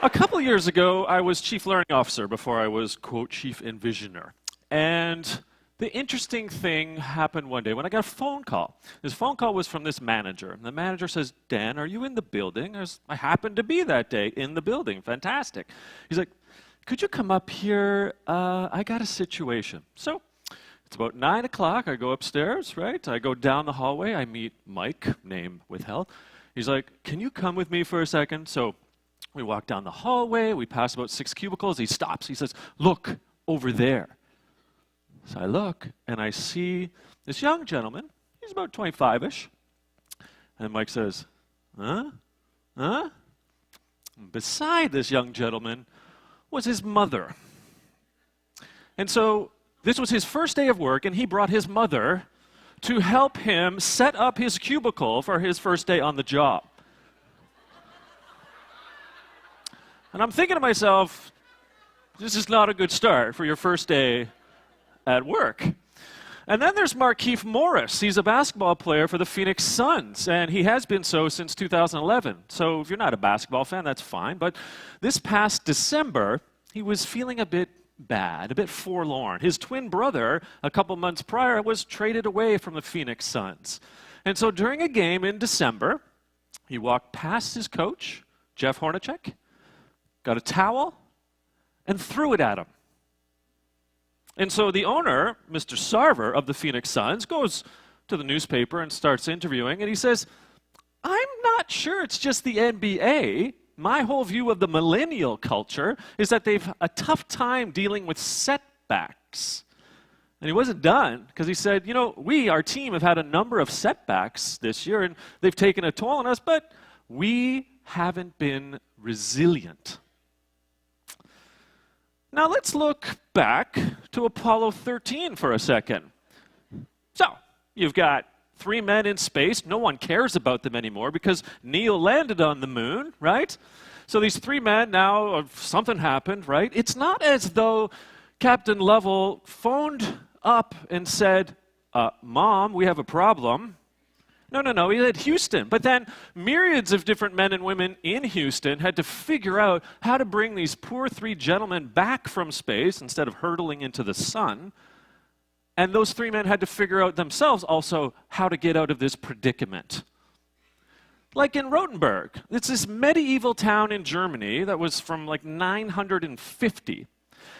A couple years ago, I was chief learning officer before I was, quote, chief envisioner. And the interesting thing happened one day when I got a phone call. This phone call was from this manager. And the manager says, Dan, are you in the building? I happened to be that day in the building. Fantastic. He's like, could you come up here? I got a situation. So it's about 9 o'clock. I go upstairs, right? I go down the hallway. I meet Mike, name withheld. He's like, can you come with me for a second? So we walk down the hallway. We pass about 6 cubicles. He stops. He says, look, over there. So I look, and I see this young gentleman. He's about 25-ish. And Mike says, huh? Huh? Beside this young gentleman was his mother. And so this was his first day of work, and he brought his mother to help him set up his cubicle for his first day on the job. And I'm thinking to myself, this is not a good start for your first day at work. And then there's Markieff Morris. He's a basketball player for the Phoenix Suns, and he has been so since 2011. So if you're not a basketball fan, that's fine. But this past December, he was feeling a bit bad, a bit forlorn. His twin brother, a couple months prior, was traded away from the Phoenix Suns. And so during a game in December, he walked past his coach, Jeff Hornacek, got a towel, and threw it at him. And so the owner, Mr. Sarver of the Phoenix Suns, goes to the newspaper and starts interviewing, and he says, I'm not sure it's just the NBA. My whole view of the millennial culture is that they've a tough time dealing with setbacks. And he wasn't done, because he said, you know, our team, have had a number of setbacks this year, and they've taken a toll on us, but we haven't been resilient. Now let's look back to Apollo 13 for a second. So, you've got 3 men in space. No one cares about them anymore because Neil landed on the moon, right? So these 3 men now, something happened, right? It's not as though Captain Lovell phoned up and said, Mom, we have a problem. No, he had Houston. But then myriads of different men and women in Houston had to figure out how to bring these poor 3 gentlemen back from space instead of hurtling into the sun. And those 3 men had to figure out themselves also how to get out of this predicament. Like in Rothenburg, it's this medieval town in Germany that was from like 950.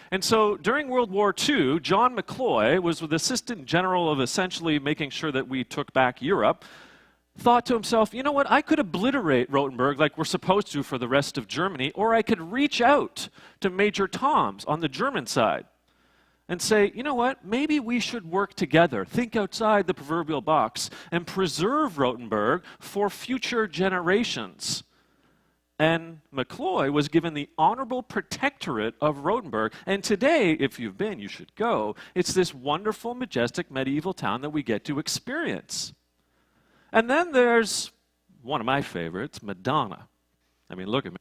And so during World War II, John McCloy was the assistant general of essentially making sure that we took back Europe, thought to himself, you know what, I could obliterate Rothenburg like we're supposed to for the rest of Germany, or I could reach out to Major Toms on the German side and say, you know what, maybe we should work together, think outside the proverbial box, and preserve Rothenburg for future generations. And McCloy was given the honorable protectorate of Rothenburg. And today, if you've been, you should go. It's this wonderful, majestic medieval town that we get to experience. And then there's one of my favorites, Madonna. I mean, look at me.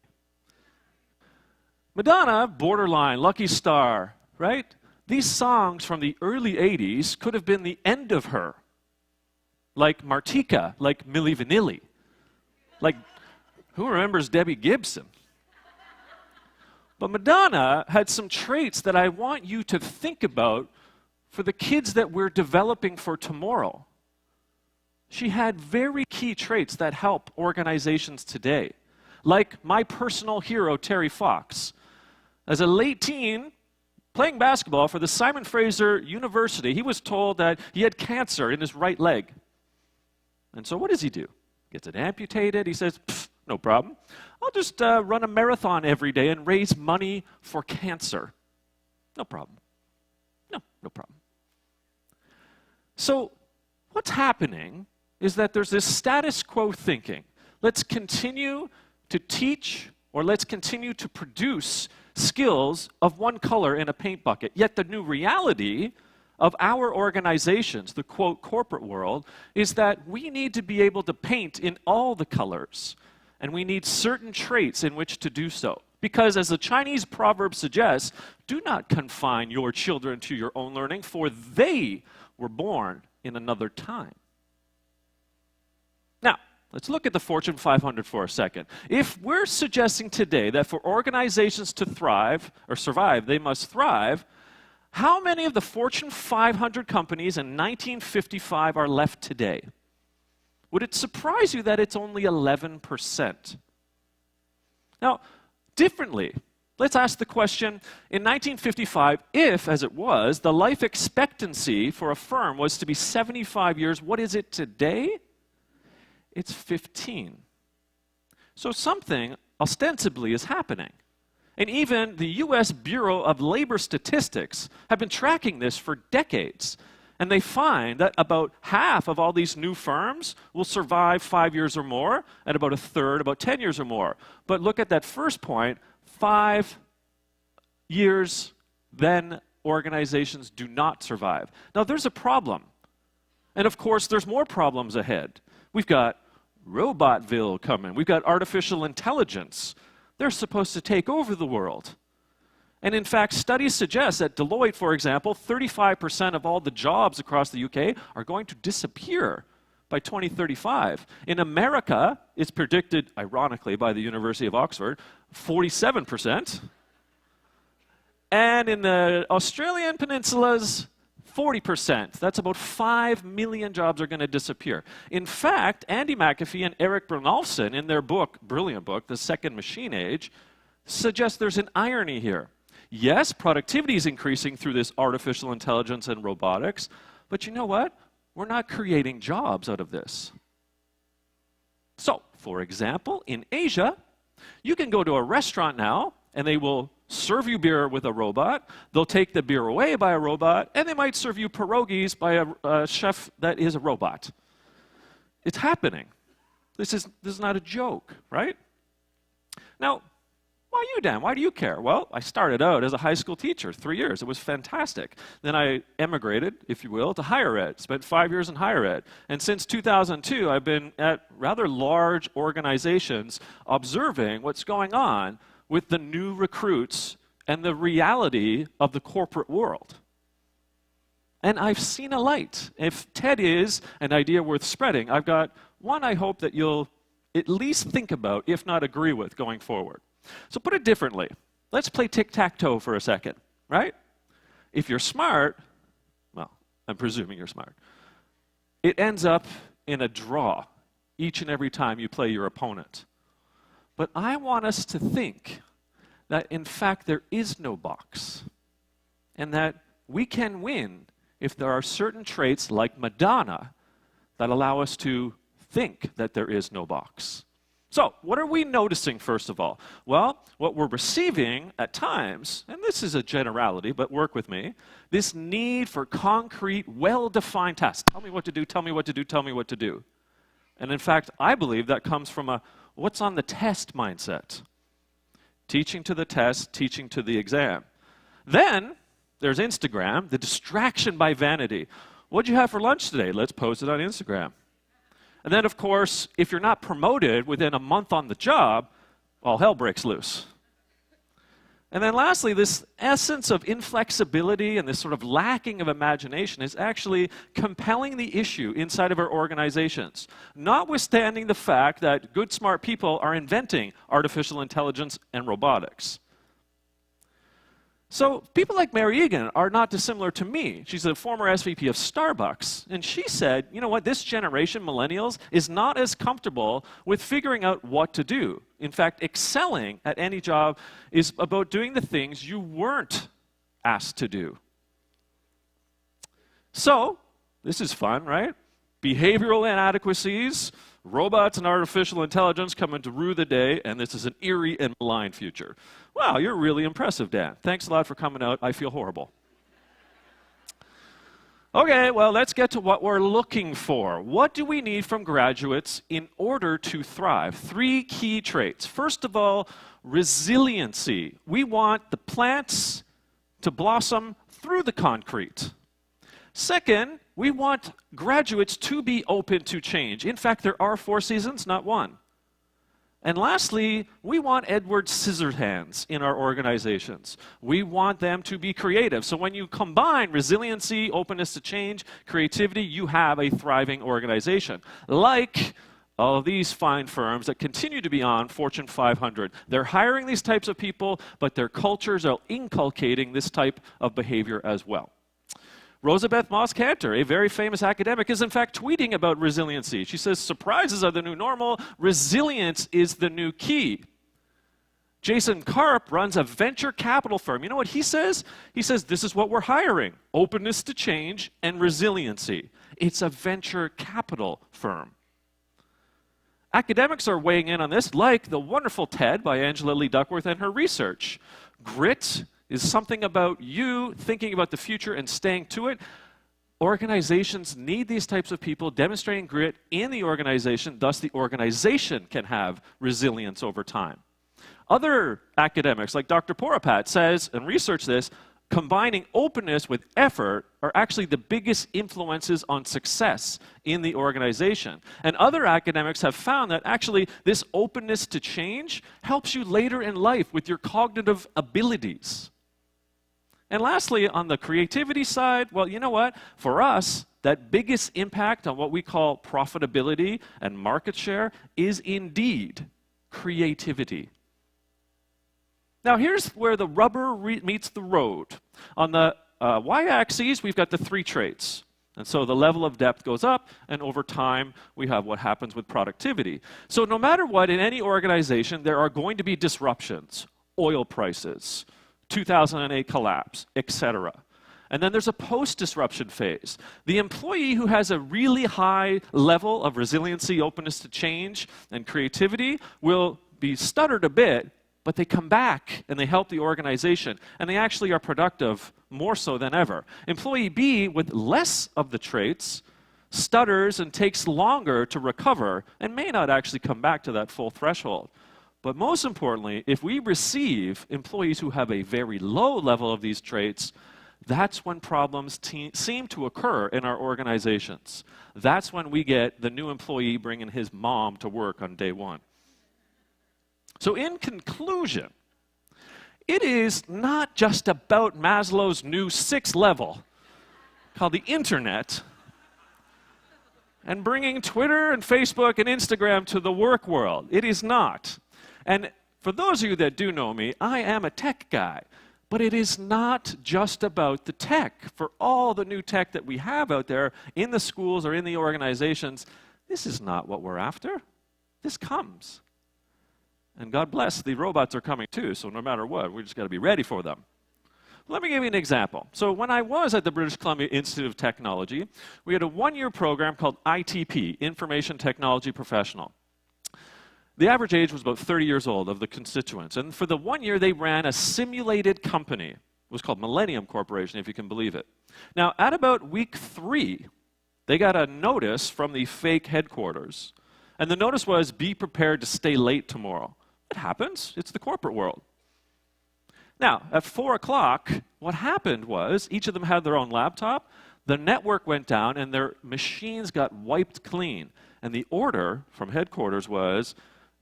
Madonna, borderline, Lucky Star, right? These songs from the early 80s could have been the end of her. Like Martika, like Milli Vanilli, like who remembers Debbie Gibson? But Madonna had some traits that I want you to think about for the kids that we're developing for tomorrow. She had very key traits that help organizations today. Like my personal hero, Terry Fox. As a late teen, playing basketball for the Simon Fraser University, he was told that he had cancer in his right leg. And so what does he do? Gets it amputated. He says, no problem. I'll just run a marathon every day and raise money for cancer. No problem. No problem. So what's happening is that there's this status quo thinking. Let's continue to teach, or let's continue to produce skills of one color in a paint bucket. Yet the new reality of our organizations, the quote corporate world, is that we need to be able to paint in all the colors. And we need certain traits in which to do so. Because as the Chinese proverb suggests, do not confine your children to your own learning, for they were born in another time. Now, let's look at the Fortune 500 for a second. If we're suggesting today that for organizations to thrive or survive, they must thrive, how many of the Fortune 500 companies in 1955 are left today? Would it surprise you that it's only 11%? Now, differently, let's ask the question, in 1955, if, as it was, the life expectancy for a firm was to be 75 years, what is it today? It's 15. So something ostensibly is happening. And even the US Bureau of Labor Statistics have been tracking this for decades. And they find that about half of all these new firms will survive 5 years or more, and about a third, about 10 years or more. But look at that first point, 5 years, then organizations do not survive. Now, there's a problem. And of course, there's more problems ahead. We've got Robotville coming. We've got artificial intelligence. They're supposed to take over the world. And in fact, studies suggest that Deloitte, for example, 35% of all the jobs across the UK are going to disappear by 2035. In America, it's predicted, ironically, by the University of Oxford, 47%. And in the Australian peninsulas, 40%. That's about 5 million jobs are going to disappear. In fact, Andy McAfee and Eric Brynjolfsson, in their book, brilliant book, The Second Machine Age, suggest there's an irony here. Yes, productivity is increasing through this artificial intelligence and robotics, but you know what? We're not creating jobs out of this. So, for example, in Asia, you can go to a restaurant now, and they will serve you beer with a robot, they'll take the beer away by a robot, and they might serve you pierogies by a chef that is a robot. It's happening. This is not a joke, right? Now, why you, Dan? Why do you care? Well, I started out as a high school teacher, 3 years. It was fantastic. Then I emigrated, if you will, to higher ed, spent 5 years in higher ed. And since 2002, I've been at rather large organizations observing what's going on with the new recruits and the reality of the corporate world. And I've seen a light. If TED is an idea worth spreading, I've got one I hope that you'll at least think about, if not agree with, going forward. So put it differently. Let's play tic-tac-toe for a second, right? If you're smart, well, I'm presuming you're smart, it ends up in a draw each and every time you play your opponent. But I want us to think that, in fact, there is no box, and that we can win if there are certain traits like Madonna that allow us to think that there is no box. So, what are we noticing, first of all? Well, what we're receiving at times, and this is a generality, but work with me, this need for concrete, well-defined tasks. Tell me what to do, tell me what to do, tell me what to do. And in fact, I believe that comes from a what's on the test mindset. Teaching to the test, teaching to the exam. Then, there's Instagram, the distraction by vanity. What'd you have for lunch today? Let's post it on Instagram. And then, of course, if you're not promoted within a month on the job, all hell breaks loose. And then lastly, this essence of inflexibility and this sort of lacking of imagination is actually compelling the issue inside of our organizations, notwithstanding the fact that good, smart people are inventing artificial intelligence and robotics. So people like Mary Egan are not dissimilar to me. She's a former SVP of Starbucks, and she said, you know what, this generation, millennials, is not as comfortable with figuring out what to do. In fact, excelling at any job is about doing the things you weren't asked to do. So, this is fun, right? Behavioral inadequacies, robots and artificial intelligence coming to rue the day, and this is an eerie and malign future. Wow, you're really impressive, Dan. Thanks a lot for coming out. I feel horrible. Okay, well, let's get to what we're looking for. What do we need from graduates in order to thrive? 3 key traits. First of all, resiliency. We want the plants to blossom through the concrete. Second, we want graduates to be open to change. In fact, there are 4 seasons, not 1. And lastly, we want Edward Scissorhands in our organizations. We want them to be creative. So when you combine resiliency, openness to change, creativity, you have a thriving organization. Like all of these fine firms that continue to be on Fortune 500. They're hiring these types of people, but their cultures are inculcating this type of behavior as well. Rosabeth Moss-Kanter, a very famous academic, is in fact tweeting about resiliency. She says, surprises are the new normal. Resilience is the new key. Jason Karp runs a venture capital firm. You know what he says? He says, this is what we're hiring: openness to change and resiliency. It's a venture capital firm. Academics are weighing in on this, like the wonderful TED by Angela Lee Duckworth and her research. Grit is something about you thinking about the future and staying to it. Organizations need these types of people demonstrating grit in the organization, thus the organization can have resilience over time. Other academics, like Dr. Pontefract, says, and research this, combining openness with effort are actually the biggest influences on success in the organization. And other academics have found that actually this openness to change helps you later in life with your cognitive abilities. And lastly, on the creativity side, well, you know what? For us, that biggest impact on what we call profitability and market share is indeed creativity. Now, here's where the rubber meets the road. On the y-axis, we've got the 3 traits. And so the level of depth goes up, and over time, we have what happens with productivity. So no matter what, in any organization, there are going to be disruptions. Oil prices, 2008 collapse, etc. And then there's a post-disruption phase. The employee who has a really high level of resiliency, openness to change, and creativity will be stuttered a bit, but they come back and they help the organization, and they actually are productive more so than ever. Employee B, with less of the traits, stutters and takes longer to recover and may not actually come back to that full threshold. But most importantly, if we receive employees who have a very low level of these traits, that's when problems seem to occur in our organizations. That's when we get the new employee bringing his mom to work on day 1. So in conclusion, it is not just about Maslow's new 6th level called the internet and bringing Twitter and Facebook and Instagram to the work world. It is not. And for those of you that do know me, I am a tech guy. But it is not just about the tech. For all the new tech that we have out there in the schools or in the organizations, this is not what we're after. This comes. And God bless, the robots are coming too, so no matter what, we just got to be ready for them. Let me give you an example. So when I was at the British Columbia Institute of Technology, we had a 1-year program called ITP, Information Technology Professional. The average age was about 30 years old of the constituents. And for the 1 year, they ran a simulated company. It was called Millennium Corporation, if you can believe it. Now, at about week 3, they got a notice from the fake headquarters. And the notice was, be prepared to stay late tomorrow. It happens. It's the corporate world. Now, at 4 o'clock, what happened was each of them had their own laptop. The network went down, and their machines got wiped clean. And the order from headquarters was,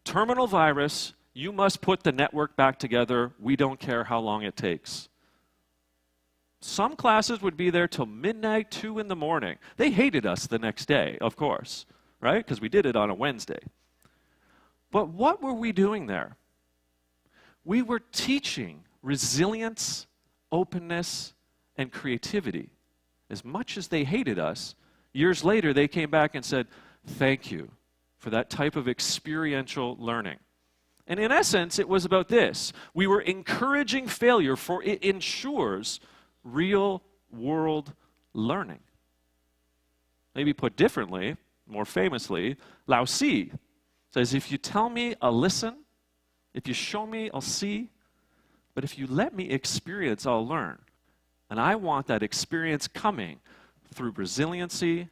terminal virus, you must put the network back together. We don't care how long it takes. Some classes would be there till midnight, 2 in the morning. They hated us the next day, of course, right? Because we did it on a Wednesday. But what were we doing there? We were teaching resilience, openness, and creativity. As much as they hated us, years later they came back and said, thank you for that type of experiential learning. And in essence, it was about this. We were encouraging failure, for it ensures real-world learning. Maybe put differently, more famously, Lao Tzu says, if you tell me, I'll listen. If you show me, I'll see. But if you let me experience, I'll learn. And I want that experience coming through resiliency,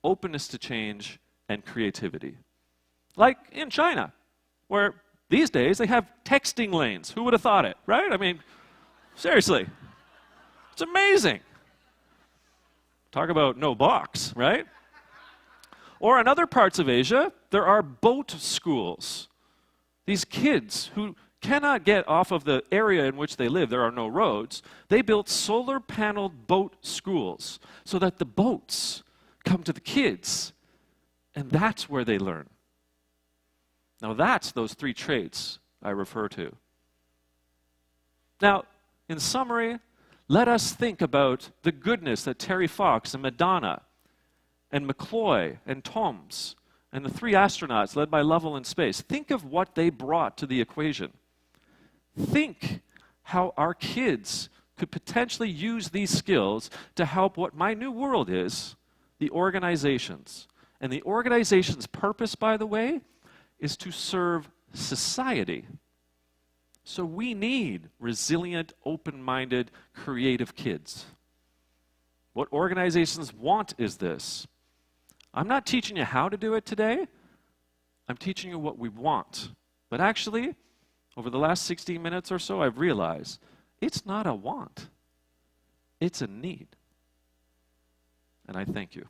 openness to change, and creativity. Like in China, where these days they have texting lanes. Who would have thought it, right? I mean, seriously. It's amazing. Talk about no box, right? Or in other parts of Asia, there are boat schools. These kids who cannot get off of the area in which they live, there are no roads, they built solar-paneled boat schools so that the boats come to the kids, and that's where they learn. Now that's those 3 traits I refer to. Now, in summary, let us think about the goodness that Terry Fox and Madonna and McCloy and Toms and the 3 astronauts led by Lovell in space, think of what they brought to the equation. Think how our kids could potentially use these skills to help what my new world is, the organizations. And the organization's purpose, by the way, is to serve society. So we need resilient, open-minded, creative kids. What organizations want is this. I'm not teaching you how to do it today. I'm teaching you what we want. But actually, over the last 16 minutes or so, I've realized it's not a want. It's a need. And I thank you.